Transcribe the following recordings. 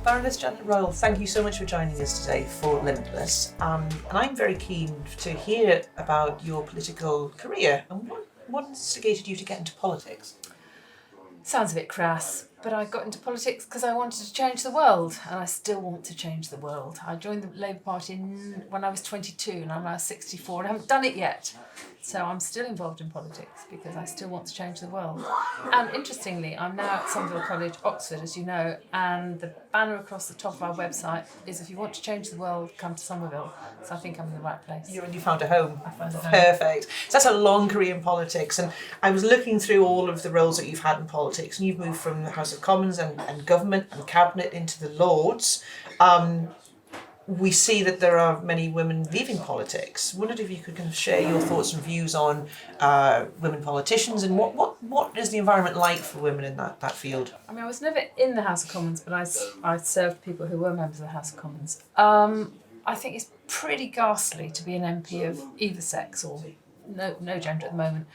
Baroness Royall, thank you so much for joining us today for Limitless. And I'm very keen to hear about your political career and what instigated you to get into politics. Sounds a bit crass, but I got into politics because I wanted to change the world, and I still want to change the world. I joined the Labour Party when I was 22 and I'm now 64 and I haven't done it yet. So I'm still involved in politics because I still want to change the world. And interestingly, I'm now at Somerville College Oxford, as you know, and the banner across the top of our website is, if you want to change the world, come to Somerville. So I think I'm in the right place. You found a home. I found a home. Perfect. So that's a long career in politics, and I was looking through all of the roles that you've had in politics, and you've moved from the House of Commons and government and cabinet into the Lords. We see that there are many women leaving politics. Wondered if you could kind of share your thoughts and views on women politicians, and what is the environment like for women in that field? I mean, I was never in the House of Commons, but I served people who were members of the House of Commons. I think it's pretty ghastly to be an MP of either sex, or no gender at the moment.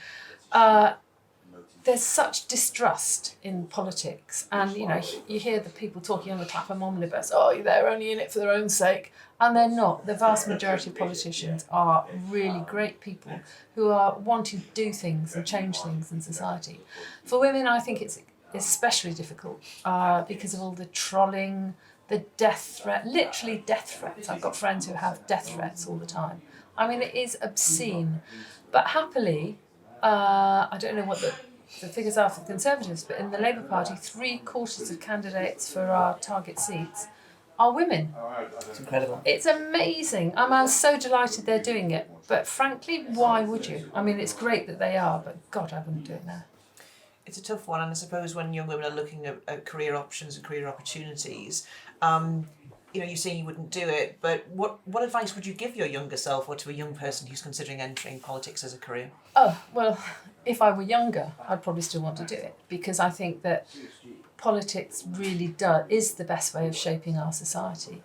There's such distrust in politics, and you hear the people talking on the Clapham omnibus, they're only in it for their own sake, and they're not. The vast majority of politicians are really great people who are wanting to do things and change things in society. For women, I think it's especially difficult because of all the trolling, the death threat, literally death threats. I've got friends who have death threats all the time. I mean, it is obscene, but happily, I don't know what the figures are for the Conservatives, but in the Labour Party, 3/4 of candidates for our target seats are women. It's incredible. It's amazing. I'm so delighted they're doing it. But frankly, why would you? I mean, it's great that they are, but God, I wouldn't do it now. It's a tough one, and I suppose when young women are looking at career options and career opportunities, you're saying you wouldn't do it, but what advice would you give your younger self, or to a young person who's considering entering politics as a career? Oh, well, if I were younger, I'd probably still want to do it, because I think that politics really is the best way of shaping our society.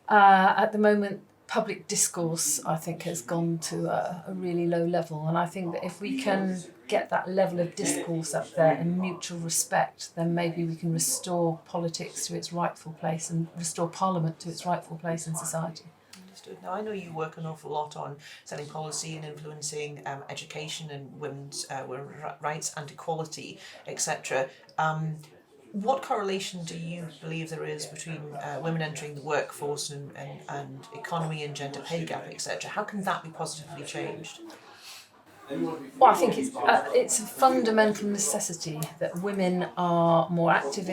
At the moment, public discourse, I think, has gone to a really low level, and I think that if we can get that level of discourse up there and mutual respect, then maybe we can restore politics to its rightful place and restore Parliament to its rightful place in society. Understood. Now, I know you work an awful lot on setting policy and influencing education and women's rights and equality, etc. What correlation do you believe there is between women entering the workforce and economy and gender pay gap, etc.? How can that be positively changed? Well, I think it's a fundamental necessity that women are more active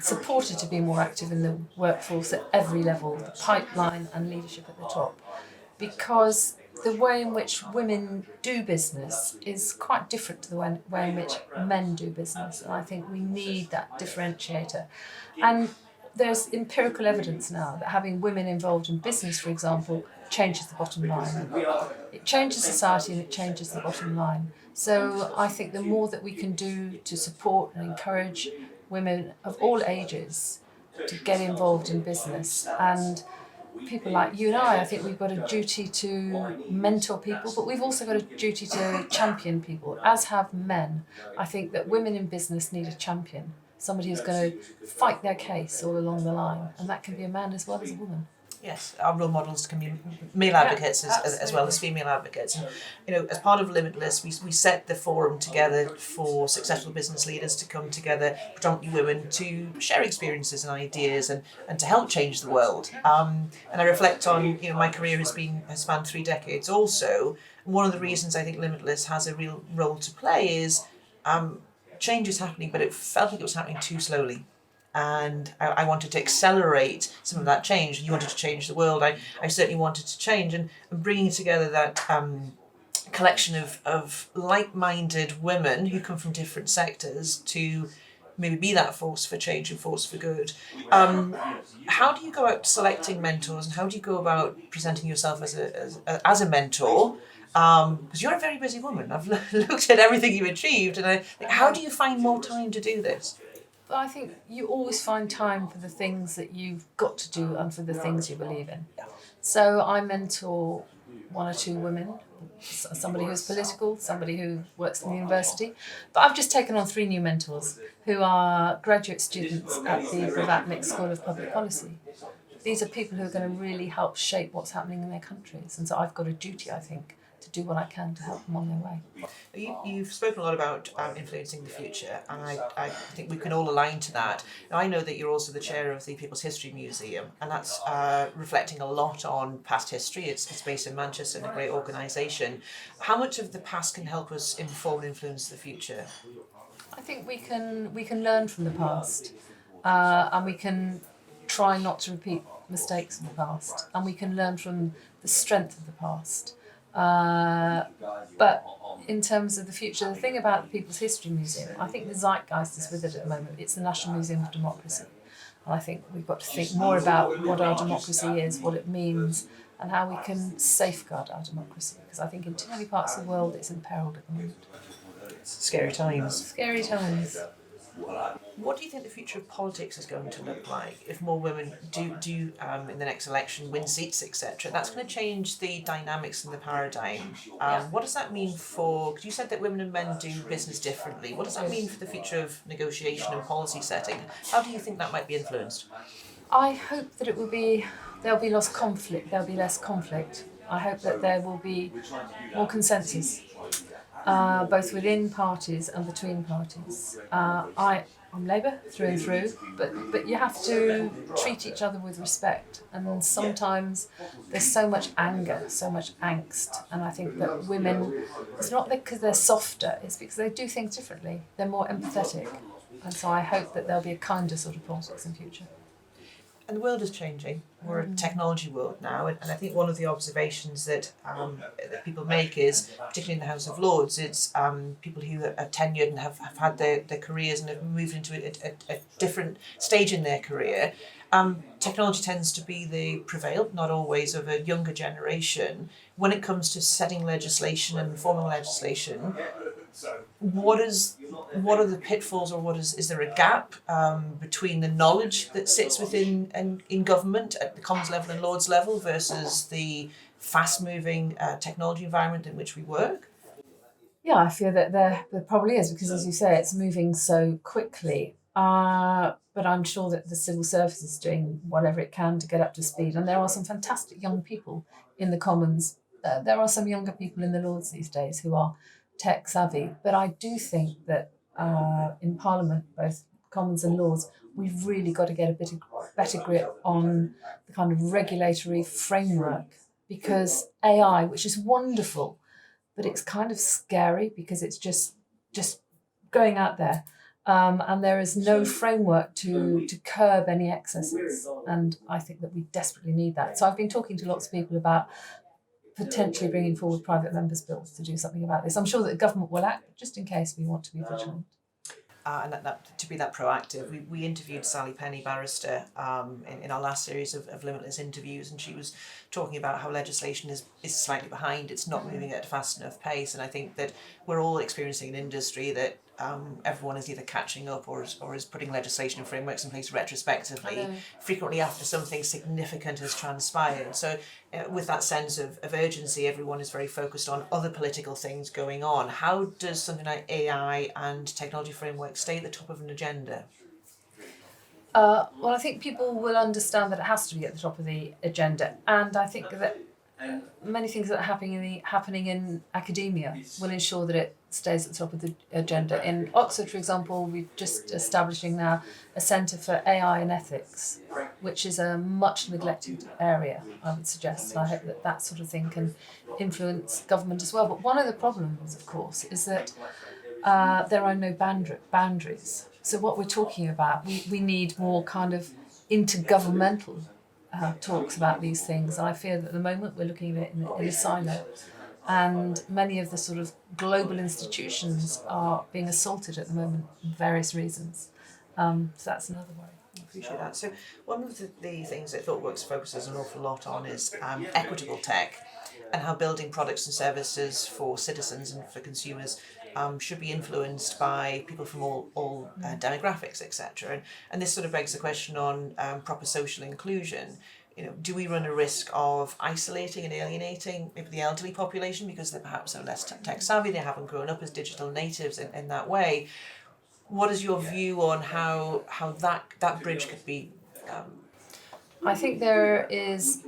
supported to be more active in the workforce at every level, the pipeline and leadership at the top, because the way in which women do business is quite different to the way in which men do business, and I think we need that differentiator. And there's empirical evidence now that having women involved in business, for example, changes the bottom line. It changes society and it changes the bottom line. So I think the more that we can do to support and encourage women of all ages to get involved in business, and people like you and I think we've got a duty to mentor people, but we've also got a duty to champion people, as have men. I think that women in business need a champion, somebody who's going to fight their case all along the line, and that can be a man as well as a woman. Yes, our role models can be male advocates as well as female advocates. And, as part of Limitless, we set the forum together for successful business leaders to come together, predominantly women, to share experiences and ideas and to help change the world. And I reflect on, my career has spanned 3 decades also. One of the reasons I think Limitless has a real role to play is change is happening, but it felt like it was happening too slowly. And I wanted to accelerate some of that change. You wanted to change the world. I certainly wanted to change, and bringing together that collection of like-minded women who come from different sectors to maybe be that force for change and force for good. How do you go about selecting mentors, and how do you go about presenting yourself as a mentor? Because you're a very busy woman. I've looked at everything you achieved, and how do you find more time to do this? I think you always find time for the things that you've got to do and for the things you believe in. So I mentor 1 or 2 women somebody who's political, somebody who works in the university. But I've just taken on 3 new mentors who are graduate students at the Blavatnik School of Public Policy. These are people who are going to really help shape what's happening in their countries. And so I've got a duty, I think, to do what I can to help them on their way. You've spoken a lot about influencing the future, and I think we can all align to that. Now, I know that you're also the chair of the People's History Museum, and that's reflecting a lot on past history. It's based in Manchester and a great organisation. How much of the past can help us inform and influence the future? I think we can learn from the past, and we can try not to repeat mistakes of the past, and we can learn from the strength of the past. But in terms of the future, the thing about the People's History Museum, I think the zeitgeist is with it at the moment. It's the National Museum of Democracy. And I think we've got to think more about what our democracy is, what it means, and how we can safeguard our democracy. Because I think in too many parts of the world it's imperiled at the moment. Scary times. Scary times. What do you think the future of politics is going to look like if more women do in the next election win seats, etc.? That's going to change the dynamics and the paradigm. What does that mean for? Because you said that women and men do business differently. What does that mean for the future of negotiation and policy setting? How do you think that might be influenced? I hope that there'll be less conflict. There'll be less conflict. I hope that there will be more consensus. Both within parties and between parties. I'm Labour through and through, but you have to treat each other with respect. And sometimes there's so much anger, so much angst. And I think that women, it's not because they're softer, it's because they do things differently. They're more empathetic. And so I hope that there'll be a kinder sort of politics in future. And the world is changing. We're a technology world now, and I think one of the observations that people make is, particularly in the House of Lords, it's people who are tenured and have had their careers and have moved into a different stage in their career. Technology tends to be the prevail, not always, of a younger generation. When it comes to setting legislation and forming legislation, what are the pitfalls, or is there a gap between the knowledge that sits within in government at the Commons level and Lords level versus the fast-moving technology environment in which we work? Yeah, I feel that there probably is, because as you say, it's moving so quickly. But I'm sure that the civil service is doing whatever it can to get up to speed. And there are some fantastic young people in the Commons. There are some younger people in the Lords these days who are tech savvy. But I do think that in Parliament, both Commons and Lords, we've really got to get a better grip on the kind of regulatory framework, because AI, which is wonderful, but it's kind of scary because it's just going out there. And there is no framework to curb any excesses. And I think that we desperately need that. So I've been talking to lots of people about potentially bringing forward private members' bills to do something about this. I'm sure that the government will act, but just in case, we want to be vigilant. And that to be that proactive. We interviewed Sally Penny, barrister, in our last series of Limitless interviews, and she was talking about how legislation is slightly behind. It's not moving at a fast enough pace, and I think that we're all experiencing an industry that everyone is either catching up or is putting legislation and frameworks in place retrospectively, frequently after something significant has transpired. So with that sense of urgency, everyone is very focused on other political things going on. How does something like AI and technology frameworks stay at the top of an agenda? Well, I think people will understand that it has to be at the top of the agenda. And I think that many things that are happening in academia will ensure that it stays at the top of the agenda. In Oxford, for example, we're just establishing now a centre for AI and ethics, which is a much neglected area, I would suggest. And I hope that that sort of thing can influence government as well. But one of the problems, of course, is that there are no boundaries. So what we're talking about, we need more kind of intergovernmental talks about these things. And I fear that at the moment we're looking at it in a silo. And many of the sort of global institutions are being assaulted at the moment for various reasons. So that's another worry. I appreciate that. So one of the things that Thoughtworks focuses an awful lot on is equitable tech, and how building products and services for citizens and for consumers should be influenced by people from all demographics, etc. And this sort of begs the question on proper social inclusion. do we run a risk of isolating and alienating maybe the elderly population because they perhaps are less tech savvy, they haven't grown up as digital natives in that way? What is your view on how that bridge could be? I think there is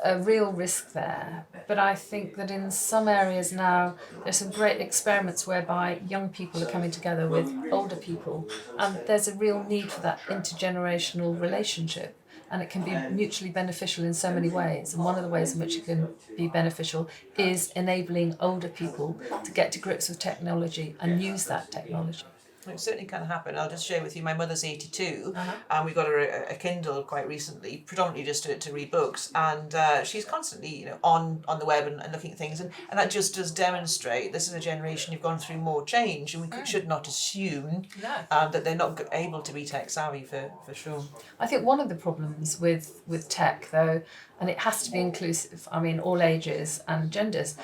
a real risk there, but I think that in some areas now there's some great experiments whereby young people are coming together with older people, and there's a real need for that intergenerational relationship, and it can be mutually beneficial in so many ways. And one of the ways in which it can be beneficial is enabling older people to get to grips with technology and use that technology. It certainly can happen. I'll just share with you, my mother's 82, and we got her a Kindle quite recently, predominantly just to read books, and she's constantly on the web and looking at things, and that just does demonstrate this is a generation who've gone through more change, and we should not assume that they're not able to be tech savvy for sure. I think one of the problems with tech, though, and it has to be inclusive, I mean all ages and genders,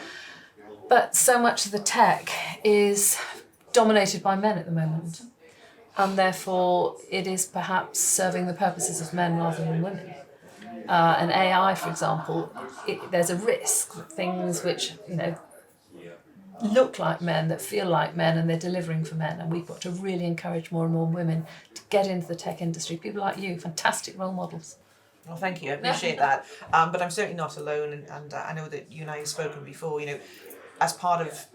but so much of the tech is dominated by men at the moment, and therefore it is perhaps serving the purposes of men rather than women. And AI, for example, there's a risk that things which look like men, that feel like men, and they're delivering for men, and we've got to really encourage more and more women to get into the tech industry. People like you, fantastic role models. Well, thank you, I appreciate that. But I'm certainly not alone, and I know that you and I have spoken before, as part of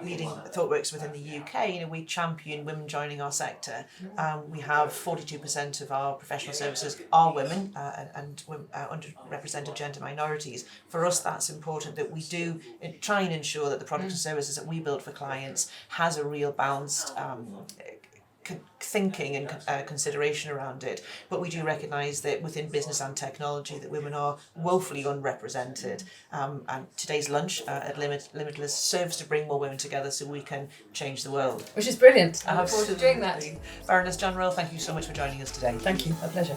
leading Thoughtworks within the UK, we champion women joining our sector. We have 42% of our professional services are women and underrepresented gender minorities. For us, that's important that we do try and ensure that the products and services that we build for clients has a real balanced thinking and consideration around it, but we do recognise that within business and technology that women are woefully unrepresented, and today's lunch at Limitless serves to bring more women together so we can change the world. Which is brilliant. I look forward to doing that. Baroness Royall, thank you so much for joining us today. Thank you, a pleasure.